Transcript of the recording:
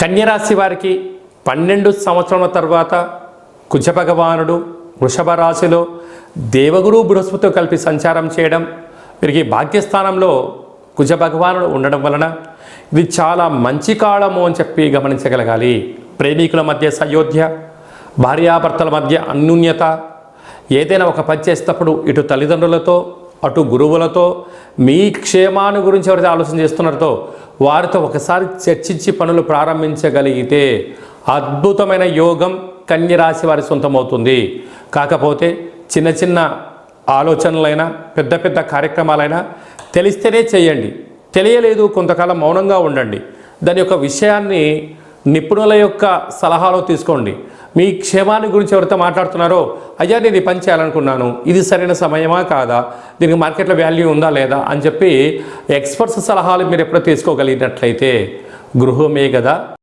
కన్యరాశి వారికి 12 సంవత్సరాల తర్వాత కుజ భగవానుడు వృషభ రాశిలో దేవగురు బృహస్పతితో కలిపి సంచారం చేయడం, వీరికి భాగ్యస్థానంలో కుజ భగవానుడు ఉండడం వలన ఇది చాలా మంచి కాలము అని చెప్పి గమనించగలగాలి. ప్రేమికుల మధ్య సయోధ్య, భార్యాభర్తల మధ్య అన్యోన్యత, ఏదైనా ఒక పని చేసేటప్పుడు ఇటు తల్లిదండ్రులతో అటు గురువులతో మీ క్షేమాన్ని గురించి ఎవరైతే ఆలోచన చేస్తున్నారో వారితో ఒకసారి చర్చించి పనులు ప్రారంభించగలిగితే అద్భుతమైన యోగం కన్యరాశి వారి సొంతమవుతుంది. కాకపోతే చిన్న చిన్న ఆలోచనలైనా పెద్ద పెద్ద కార్యక్రమాలైనా తెలిస్తేనే చేయండి, తెలియలేదు కొంతకాలం మౌనంగా ఉండండి. దాని యొక్క విషయాన్ని నిపుణుల యొక్క సలహాలో తీసుకోండి. మీ క్షేమాన్ని గురించి ఎవరితో మాట్లాడుతున్నారో, అయ్యా నేను ఈ పని చేయాలనుకున్నాను, ఇది సరైన సమయమా కాదా, దీనికి మార్కెట్లో వాల్యూ ఉందా లేదా అని చెప్పి ఎక్స్పర్ట్స్ సలహాలు మీరు ఎప్పుడో తీసుకోగలిగినట్లయితే గృహమే కదా